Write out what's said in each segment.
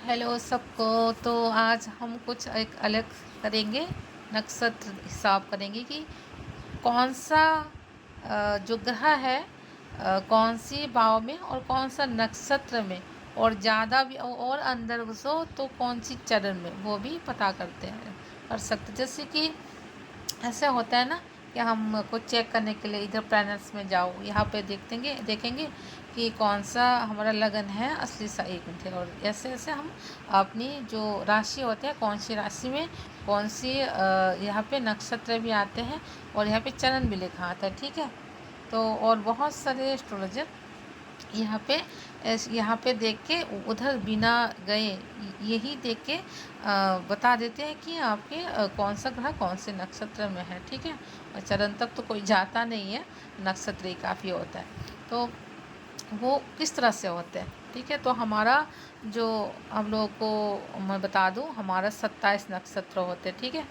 Hello सबको। तो आज हम कुछ एक अलग करेंगे, नक्षत्र हिसाब करेंगे कि कौन सा जो ग्रह है कौन सी भाव में और कौन सा नक्षत्र में, और ज़्यादा भी और अंदर घुसो तो कौन सी चरण में, वो भी पता करते हैं कर सकते। जैसे कि ऐसे होता है ना कि हम को चेक करने के लिए इधर प्लैनेट्स में जाओ, यहाँ पे देखेंगे कि कौन सा हमारा लगन है असली सा एक मिनट है। और ऐसे ऐसे हम अपनी जो राशि होते हैं, कौन सी राशि में कौन सी यहाँ पे नक्षत्र भी आते हैं और यहाँ पे चरण भी लिखा आता है, ठीक है। तो और बहुत सारे एस्ट्रोलॉजर यहाँ पे देख के उधर बिना गए यही देख के बता देते हैं कि आपके कौन सा ग्रह कौन से नक्षत्र में है, ठीक है। और चरण तक तो कोई जाता नहीं है, नक्षत्र ही काफ़ी होता है। तो वो किस तरह से होते हैं, ठीक है। तो हमारा जो हम लोगों को मैं बता दूं, हमारा 27 नक्षत्र होते हैं, ठीक है।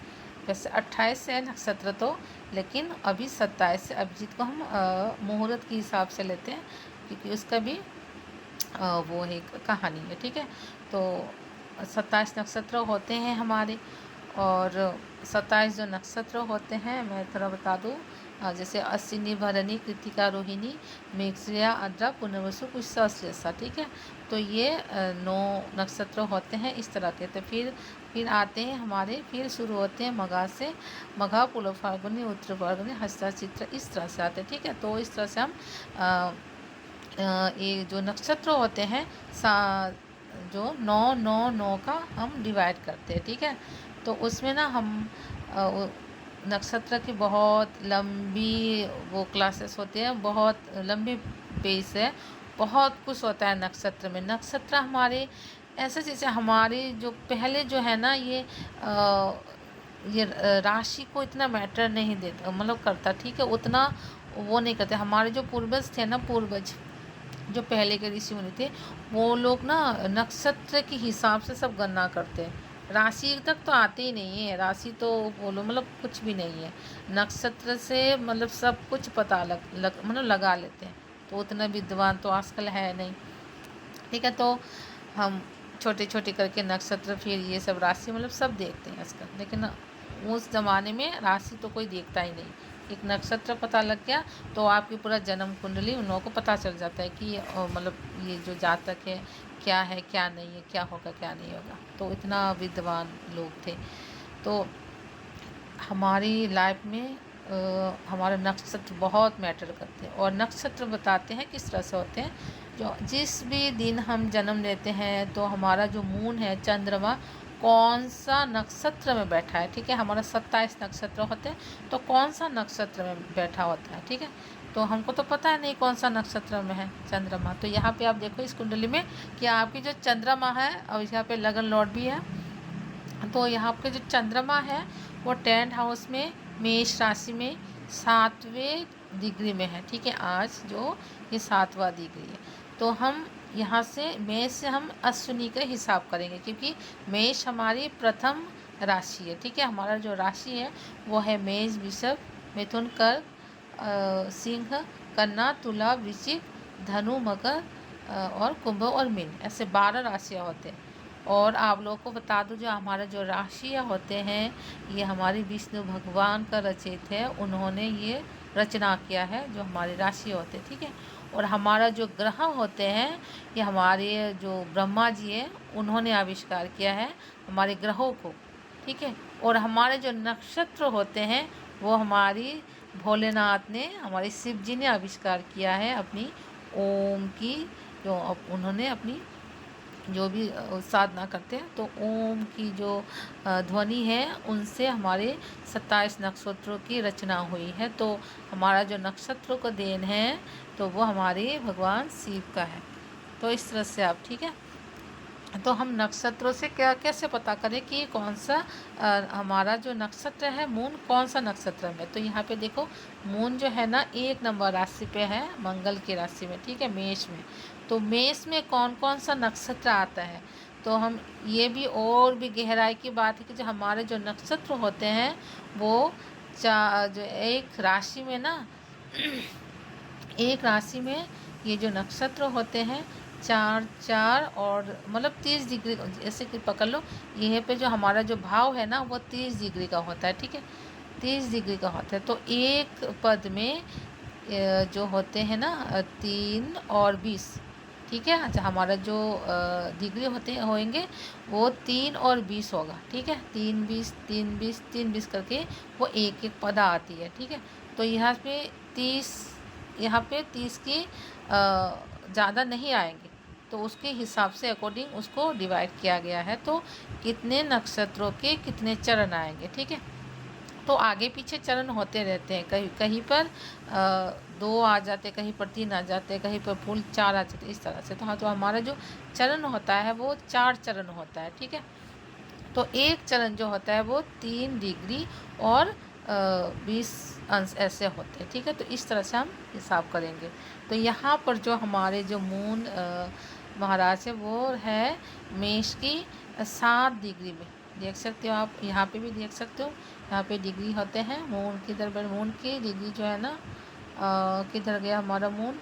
वैसे 28 है नक्षत्र तो, लेकिन अभी 27 है अभिजीत को हम मुहूर्त के हिसाब से लेते हैं, क्योंकि उसका भी वो एक कहानी है, ठीक है। तो 27 नक्षत्र होते हैं हमारे। और 27 जो नक्षत्र होते हैं मैं थोड़ा बता दूँ, जैसे अश्विनी, भरणी, कृतिका, रोहिणी, मृगशिरा, आद्रा, पुनर्वसु, पुष्य, श्लेषा, ठीक है। तो ये 9 नक्षत्र होते हैं इस तरह के। तो फिर आते हैं हमारे, फिर शुरू होते हैं मघा से। मघा, पुल, फाल्गुनी, उत्तर फाल्गुनी, हस्ता, चित्र, इस तरह से आते हैं, ठीक है। तो इस तरह से हम ये जो नक्षत्र होते हैं जो 9 का हम डिवाइड करते हैं, ठीक है। तो उसमें ना हम नक्षत्र की बहुत लंबी वो क्लासेस होती हैं, बहुत लंबी पेज है, बहुत कुछ होता है नक्षत्र में। नक्षत्र हमारे ऐसे जैसे हमारे जो पहले जो है ना ये राशि को इतना मैटर नहीं देता, मतलब करता, ठीक है, उतना वो नहीं करते। हमारे जो पूर्वज थे ना, पूर्वज जो पहले के ऋषि मुनि थे, वो लोग ना नक्षत्र के हिसाब से सब गणना करते हैं। राशि तक तो आते ही नहीं है, राशि तो बोलो मतलब कुछ भी नहीं है। नक्षत्र से मतलब सब कुछ पता मतलब लगा लेते हैं। तो उतना विद्वान तो आजकल है नहीं, ठीक है। तो हम छोटे छोटे करके नक्षत्र, फिर ये सब राशि मतलब सब देखते हैं आजकल, लेकिन उस ज़माने में राशि तो कोई देखता ही नहीं। एक नक्षत्र पता लग गया तो आपकी पूरा जन्म कुंडली उन लोगों को पता चल जाता है कि मतलब ये जो जातक है क्या नहीं है, क्या होगा क्या नहीं होगा। तो इतना विद्वान लोग थे। तो हमारी लाइफ में हमारे नक्षत्र बहुत मैटर करते हैं, और नक्षत्र बताते हैं किस तरह से होते हैं। जो जिस भी दिन हम जन्म लेते हैं तो हमारा जो मून है, चंद्रमा, कौन सा नक्षत्र में बैठा है, ठीक है। हमारा 27 नक्षत्र होते हैं, तो कौन सा नक्षत्र में बैठा होता है, ठीक है। तो हमको तो पता है नहीं कौन सा नक्षत्र में है चंद्रमा। तो यहाँ पे आप देखो इस कुंडली में कि आपकी जो चंद्रमा है, और यहाँ पे लगन लॉर्ड भी है। तो यहाँ पे जो चंद्रमा है वो 10th हाउस में, मेष राशि में 7वें डिग्री में है, ठीक है। आज जो ये 7वां डिग्री है। तो हम यहाँ से मेष से हम अश्विनी का हिसाब करेंगे, क्योंकि मेष हमारी प्रथम राशि है, ठीक है। हमारा जो राशि है वो है मेष, वृषभ, मिथुन, कर्क, सिंह, कन्या, तुला, वृश्चिक, धनु, मकर और कुंभ और मीन, ऐसे 12 राशियाँ होते हैं। और आप लोगों को बता दूं, जो हमारा जो राशियाँ होते हैं ये हमारे विष्णु भगवान का रचित है, उन्होंने ये रचना किया है जो हमारी राशि होते हैं, ठीक है। और हमारा जो ग्रह होते हैं ये हमारे जो ब्रह्मा जी हैं उन्होंने आविष्कार किया है हमारे ग्रहों को, ठीक है। और हमारे जो नक्षत्र होते हैं वो हमारी भोलेनाथ ने, हमारे शिव जी ने आविष्कार किया है अपनी ओम की, जो उन्होंने अपनी जो भी साधना करते हैं, तो ओम की जो ध्वनि है उनसे हमारे 27 नक्षत्रों की रचना हुई है। तो हमारा जो नक्षत्रों का देन है तो वो हमारे भगवान शिव का है। तो इस तरह से आप, ठीक है। तो हम नक्षत्रों से क्या कैसे पता करें कि कौन सा हमारा जो नक्षत्र है, मून कौन सा नक्षत्र में। तो यहाँ पे देखो मून जो है ना 1 नंबर राशि पे है, मंगल की राशि में, ठीक है, मेष में। तो मेष में कौन कौन सा नक्षत्र आता है, तो हम ये भी और भी गहराई की बात है कि जो हमारे जो नक्षत्र होते हैं वो जो एक राशि में ना एक राशि में ये जो नक्षत्र होते हैं 4 4 और मतलब 30 डिग्री, ऐसे कि पकड़ लो, यहाँ पे जो हमारा जो भाव है ना वो 30 डिग्री का होता है, ठीक है, 30 डिग्री का होता है। तो एक पद में जो होते हैं ना 3 और 20, ठीक है। अच्छा, हमारा जो डिग्री होंगे वो 3 और 20 होगा, ठीक है, 3 20 3 20 3 20 करके वो एक एक पद आती है, ठीक है। तो यहाँ पे 30 की ज़्यादा नहीं आएंगे, तो उसके हिसाब से अकॉर्डिंग उसको डिवाइड किया गया है। तो कितने नक्षत्रों के कितने चरण आएंगे, ठीक है। तो आगे पीछे चरण होते रहते हैं, कहीं कहीं पर 2 आ जाते, कहीं पर 3 आ जाते, कहीं पर फुल 4 आ जाते, इस तरह से। तो हाँ, तो हमारा जो चरण होता है वो 4 चरण होता है, ठीक है। तो एक चरण जो होता है वो 3 डिग्री और 20 अंश ऐसे होते हैं, ठीक है। तो इस तरह से हम हिसाब करेंगे। तो यहाँ पर जो हमारे जो मून महाराज है वो है मेष की 7 डिग्री में, देख सकते हो आप, यहाँ पे भी देख सकते हो, यहाँ पे डिग्री होते हैं। मून किधर पर, मून की डिग्री जो है ना किधर गया हमारा मून,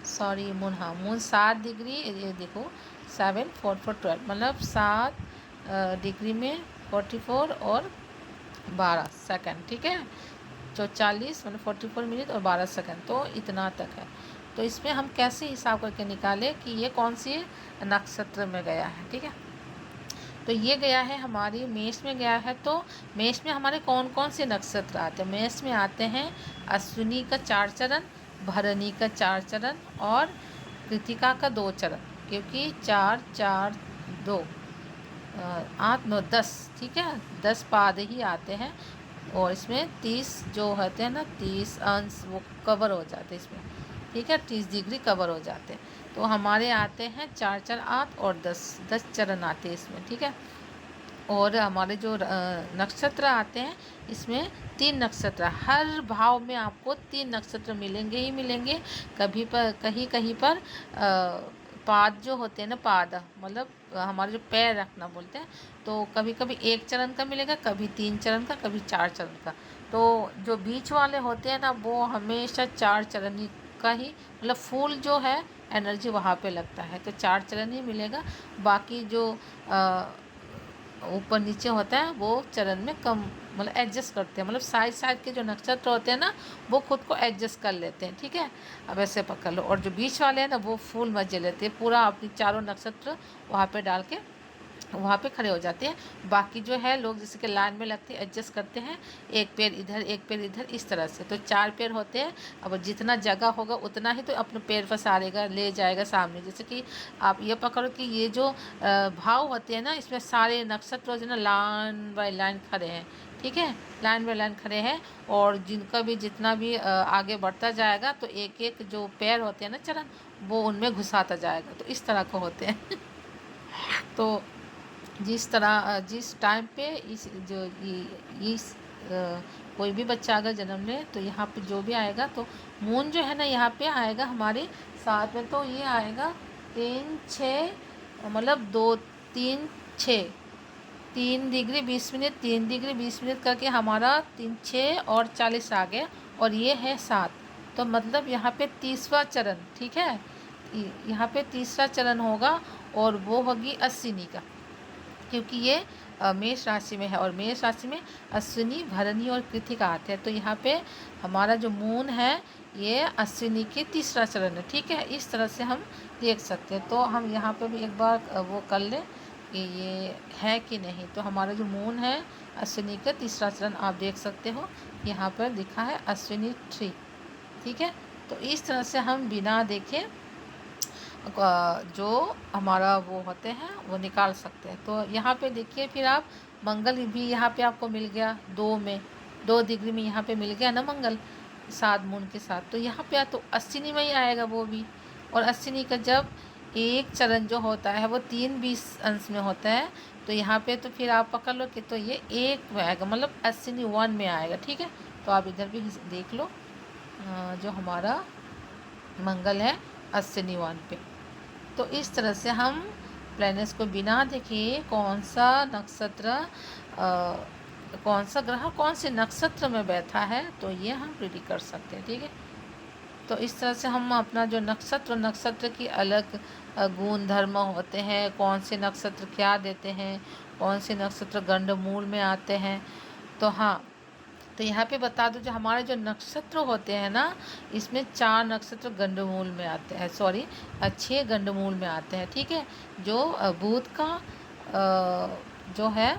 सॉरी मून, हाँ मून 7 डिग्री, ये देखो 7 4 4 12, मतलब 7 डिग्री में 44 और 12 सेकंड, ठीक है, जो 40 मतलब 44 मिनट और 12 सेकंड, तो इतना तक है। तो इसमें हम कैसे हिसाब करके निकालें कि ये कौन सी नक्षत्र में गया है, ठीक है। तो ये गया है हमारी मेष में गया है। तो मेष में हमारे कौन कौन से नक्षत्र आते हैं, मेष में आते हैं अश्विनी का 4 चरण, भरणी का 4 चरण और कृतिका का 2 चरण, क्योंकि 4 4 2 8 9 10, ठीक है, 10 पाद ही आते हैं। और इसमें 30 जो होते हैं ना 30 अंश वो कवर हो जाते हैं इसमें, ठीक है, 30 डिग्री कवर हो जाते हैं। तो हमारे आते हैं 4 4 8 और 10 चरण आते हैं इसमें, ठीक है। और हमारे जो नक्षत्र आते हैं इसमें 3 नक्षत्र, हर भाव में आपको 3 नक्षत्र मिलेंगे ही मिलेंगे। कभी पर कहीं कहीं पर पाद जो होते हैं ना, पाद मतलब हमारे जो पैर रखना बोलते हैं, तो कभी कभी 1 चरण का मिलेगा, कभी 3 चरण का, कभी 4 चरण का। तो जो बीच वाले होते हैं ना वो हमेशा 4 चरण का ही, मतलब फुल जो है एनर्जी वहाँ पे लगता है, तो 4 चरण ही मिलेगा। बाकी जो ऊपर नीचे होता है वो चरण में कम, मतलब एडजस्ट करते हैं, मतलब साइड साइड के जो नक्षत्र होते हैं ना वो खुद को एडजस्ट कर लेते हैं, ठीक है। अब ऐसे पकड़ लो, और जो बीच वाले हैं ना वो फुल मजे लेते हैं, पूरा अपनी चारों नक्षत्र वहाँ पे डाल के वहाँ पे खड़े हो जाते हैं। बाकी जो है लोग जैसे कि लाइन में लगते हैं, एडजस्ट करते हैं, एक पैर इधर एक पैर इधर, इस तरह से। तो 4 पैर होते हैं, अब जितना जगह होगा उतना ही तो अपने पैर पसारेगा, ले जाएगा सामने। जैसे कि आप ये पकड़ो कि ये जो भाव होते हैं ना इसमें सारे नक्षत्र जो ना लाइन बाय लाइन खड़े हैं, ठीक है, लाइन बाय लाइन खड़े हैं। और जिनका भी जितना भी आगे बढ़ता जाएगा तो एक एक जो पैर होते हैं ना चरण, वो उनमें घुसाता जाएगा, तो इस तरह को होते हैं। तो जिस तरह जिस टाइम पे इस जो इस कोई भी बच्चा अगर जन्म ले तो यहाँ पे जो भी आएगा, तो मून जो है ना यहाँ पे आएगा हमारे साथ में, तो ये आएगा 3 6, मतलब 2 3 6, 3 डिग्री 20 मिनट 3 डिग्री 20 मिनट करके हमारा 3 6 और 40 आ गया, और ये है 7। तो मतलब यहाँ पे 30वां चरण, ठीक है, यहाँ पे 30वां चरण होगा, और वो होगी अश्विनी का, क्योंकि ये मेष राशि में है, और मेष राशि में अश्विनी भरणी और कृतिका आते हैं। तो यहाँ पे हमारा जो मून है ये अश्विनी के 3रा चरण है, ठीक है, इस तरह से हम देख सकते हैं। तो हम यहाँ पे भी एक बार वो कर लें कि ये है कि नहीं। तो हमारा जो मून है अश्विनी का 3रा चरण आप देख सकते हो, यहाँ पर लिखा है अश्विनी 3, ठीक है। तो इस तरह से हम बिना देखे जो हमारा वो होते हैं वो निकाल सकते हैं। तो यहाँ पे देखिए, फिर आप मंगल भी यहाँ पे आपको मिल गया 2 में, 2 डिग्री में यहाँ पे मिल गया ना मंगल 7 मून के साथ। तो यहाँ पे तो अश्विनी में ही आएगा वो भी, और अश्विनी का जब एक चरण जो होता है वो 3 20 अंश में होता है, तो यहाँ पे तो फिर आप पकड़ लो कि तो ये 1 में आएगा, मतलब अश्विनी 1 में आएगा, ठीक है। तो आप इधर भी देख लो जो हमारा मंगल है अश्विनी 1 पे। तो इस तरह से हम प्लैनेट्स को बिना देखे कौन सा नक्षत्र कौन सा ग्रह कौन से नक्षत्र में बैठा है तो ये हम प्रिडिक्ट कर सकते हैं, ठीक है। तो इस तरह से हम अपना जो नक्षत्र की अलग गुण धर्म होते हैं, कौन से नक्षत्र क्या देते हैं, कौन से नक्षत्र गंडमूल में आते हैं। तो हाँ, तो यहाँ पे बता दूं, जो हमारे जो नक्षत्र होते हैं ना, इसमें 4 नक्षत्र गंडमूल में आते हैं, सॉरी 6 गंडमूल में आते हैं, ठीक है। जो बुध का जो है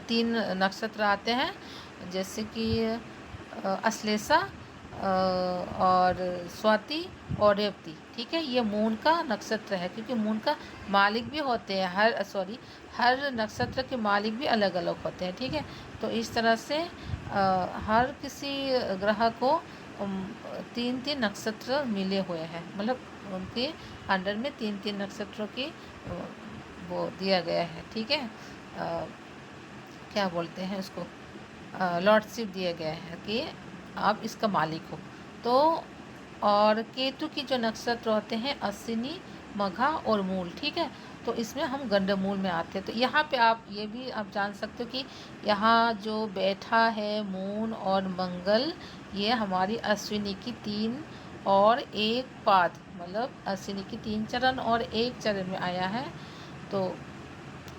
3 नक्षत्र आते हैं, जैसे कि अश्लेषा और स्वाति और रेवती, ठीक है। ये मून का नक्षत्र है, क्योंकि मून का मालिक भी होते हैं, हर नक्षत्र के मालिक भी अलग अलग होते हैं, ठीक है। तो इस तरह से हर किसी ग्रह को 3-3 नक्षत्र मिले हुए हैं, मतलब उनके अंडर में 3-3 नक्षत्रों की वो दिया गया है, ठीक है। क्या बोलते हैं उसको, लॉर्डशिप दिया गया है कि आप इसका मालिक हो। तो और केतु की जो नक्षत्र होते हैं अश्विनी, मघा और मूल, ठीक है। तो इसमें हम गंडमूल में आते हैं। तो यहाँ पे आप ये भी आप जान सकते हो कि यहाँ जो बैठा है मून और मंगल, ये हमारी अश्विनी की 3 और 1 पाद, मतलब अश्विनी की 3 चरण और 1 चरण में आया है। तो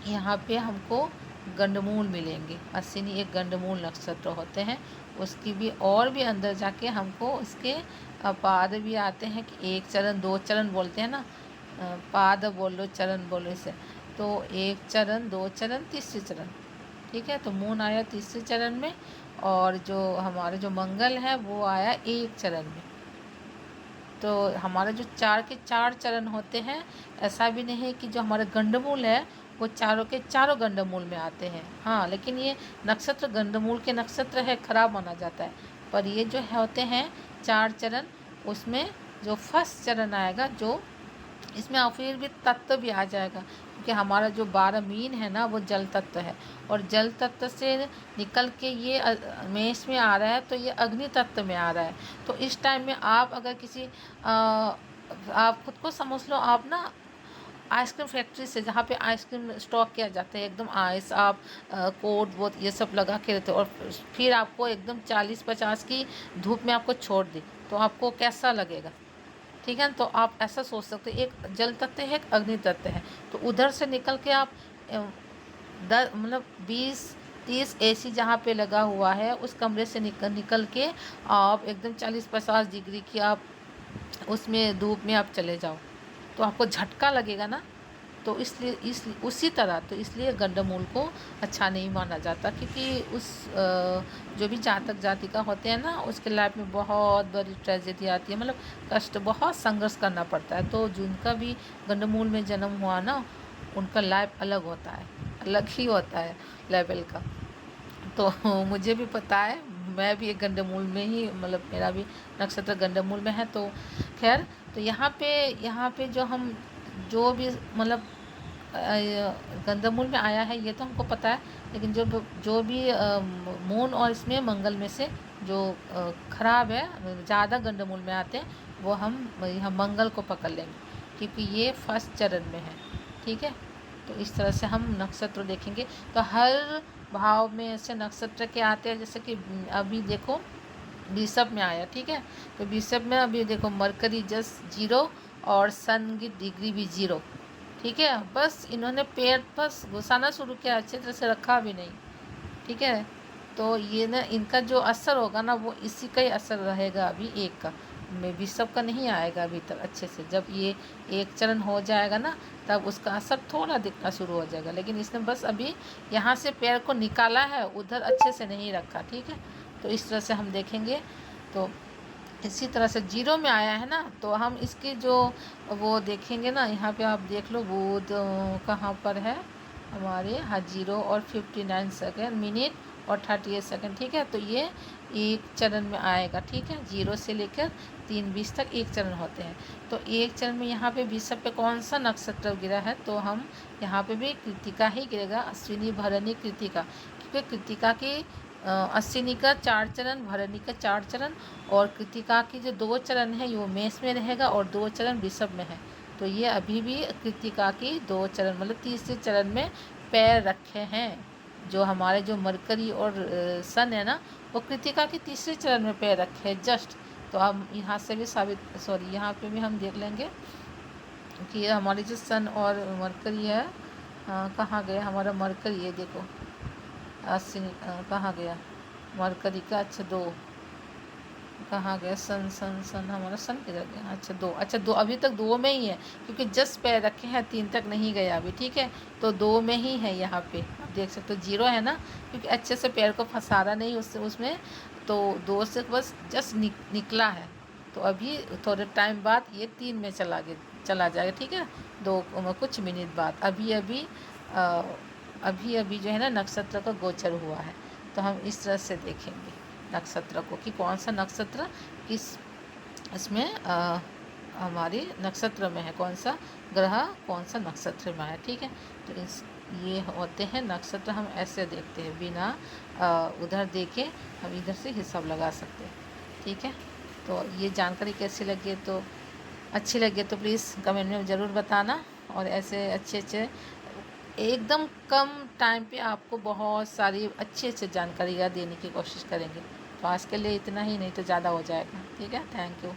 यहाँ पे हमको गंडमूल मिलेंगे। अश्विनी एक गंडमूल नक्षत्र होते हैं, उसकी भी और भी अंदर जाके हमको उसके पाद भी आते हैं कि 1 चरण 2 चरण बोलते हैं ना, पाद बोलो चरण बोलो इसे। तो 1 चरण 2 चरण तीसरे चरण, ठीक है। तो मून आया तीसरे चरण में, और जो हमारे जो मंगल है वो आया 1 चरण में। तो हमारे जो 4 के 4 चरण होते हैं, ऐसा भी नहीं है कि जो हमारे गंडमूल है वो चारों के चारों गंडमूल में आते हैं। हाँ, लेकिन ये नक्षत्र गंडमूल के नक्षत्र है, खराब माना जाता है। पर ये जो होते हैं 4 चरण, उसमें जो फर्स्ट चरण आएगा, जो इसमें और फिर भी तत्व भी आ जाएगा, क्योंकि हमारा जो 12 मीन है ना, वो जल तत्व है, और जल तत्व से निकल के ये मेष में आ रहा है, तो ये अग्नि तत्व में आ रहा है। तो इस टाइम में आप अगर किसी आप खुद को समझ लो, आप ना आइसक्रीम फैक्ट्री से, जहाँ पे आइसक्रीम स्टॉक किया जाता है, एकदम आइस आप कोट वोट ये सब लगा के रहते हो, और फिर आपको एकदम 40-50 की धूप में आपको छोड़ दे, तो आपको कैसा लगेगा, ठीक है। तो आप ऐसा सोच सकते हो, एक जल तत्व है, एक अग्नि तत्व है। तो उधर से निकल के आप मतलब 20-30 एसी जहाँ पे लगा हुआ है, उस कमरे से निकल के आप एकदम 40-50 डिग्री की आप उसमें धूप में आप चले जाओ, तो आपको झटका लगेगा ना। तो इसलिए उसी तरह, तो इसलिए गंडमूल को अच्छा नहीं माना जाता, क्योंकि उस जो भी जातक जातिका होते हैं ना, उसके लाइफ में बहुत बड़ी ट्रेजेडी आती है, मतलब कष्ट, बहुत संघर्ष करना पड़ता है। तो जिनका भी गंडमूल में जन्म हुआ ना, उनका लाइफ अलग होता है, अलग ही होता है लेवल का। तो मुझे भी पता है, मैं भी एक गंडमूल में ही, मतलब मेरा भी नक्षत्र गंडमूल में है। तो खैर, तो यहाँ पे जो भी मतलब गंडमूल में आया है, ये तो हमको पता है। लेकिन जो भी मून और इसमें मंगल में से जो खराब है, ज़्यादा गंडमूल में आते हैं, वो हम यहाँ मंगल को पकड़ लेंगे, क्योंकि ये फर्स्ट चरण में है, ठीक है। तो इस तरह से हम नक्षत्र देखेंगे। तो हर भाव में ऐसे नक्षत्र के आते हैं, जैसे कि अभी देखो वृषभ में आया, ठीक है। तो वृषभ में अभी देखो मरकरी जस्ट 0 और सन की डिग्री भी 0, ठीक है। बस इन्होंने पेड़ बस घुसाना शुरू किया, अच्छे तरह से रखा भी नहीं, ठीक है। तो ये ना, इनका जो असर होगा ना, वो इसी का ही असर रहेगा अभी एक का, में भी सबका नहीं आएगा अभी तक अच्छे से। जब ये 1 चरण हो जाएगा ना, तब उसका असर थोड़ा दिखना शुरू हो जाएगा। लेकिन इसने बस अभी यहाँ से पैर को निकाला है, उधर अच्छे से नहीं रखा, ठीक है। तो इस तरह से हम देखेंगे। तो इसी तरह से 0 में आया है ना, तो हम इसकी जो वो देखेंगे ना, यहाँ पे आप देख लो बुध कहाँ पर है हमारे, हाँ 0 और 59 सेकेंड मिनट और 38 सेकेंड, ठीक है। तो ये 1 चरण में आएगा, ठीक है। 0 से लेकर 3:20 तक 1 चरण होते हैं। तो 1 चरण में यहाँ पे वृषभ पे कौन सा नक्षत्र गिरा है, तो हम यहाँ पे भी कृतिका ही गिरेगा, अश्विनी भरणी कृतिका, क्योंकि कृतिका की अश्विनी का 4 चरण, भरणी का 4 चरण, और कृतिका की जो 2 चरण है वो मेष में रहेगा, और 2 चरण वृषभ में है। तो ये अभी भी कृतिका की 2 चरण, मतलब तीसरे चरण में पैर रखे हैं। जो हमारे जो मरकरी और सन है ना, वो कृतिका के तीसरे चरण में पैर रखे हैं जस्ट। तो अब यहाँ से भी साबित यहाँ पे भी हम देख लेंगे कि ये हमारी जो सन और मरकरी है, कहाँ गया हमारा मरकरी, ये देखो कहाँ गया मरकरी का, अच्छा 2 कहाँ गया, सन सन सन हमारा सन किधर गया, अच्छा 2 अभी तक 2 में ही है, क्योंकि जस्ट पैर रखे हैं, 3 तक नहीं गया अभी, ठीक है। तो 2 में ही है यहाँ पे, आप देख सकते हो 0 है ना, क्योंकि अच्छे से पैर को फंसा रहा नहीं उसमें, तो 2 से बस जस्ट निकला है। तो अभी थोड़े टाइम बाद ये 3 में चला जाएगा, ठीक है, 2 कुछ मिनट बाद। अभी जो है ना नक्षत्र का गोचर हुआ है, तो हम इस तरह से देखेंगे नक्षत्र को कि कौन सा नक्षत्र किस इसमें हमारे नक्षत्र में है, कौन सा ग्रह कौन सा नक्षत्र में है, ठीक है। तो ये होते हैं नक्षत्र, हम ऐसे देखते हैं बिना उधर देखे, हम इधर से हिसाब लगा सकते हैं, ठीक है। तो ये जानकारी कैसी लगी, तो अच्छी लगी तो प्लीज़ कमेंट में ज़रूर बताना, और ऐसे अच्छे एकदम कम टाइम पे आपको बहुत सारी अच्छी जानकारियाँ देने की कोशिश करेंगे। तो आज के लिए इतना ही, नहीं तो ज़्यादा हो जाएगा, ठीक है। Thank you.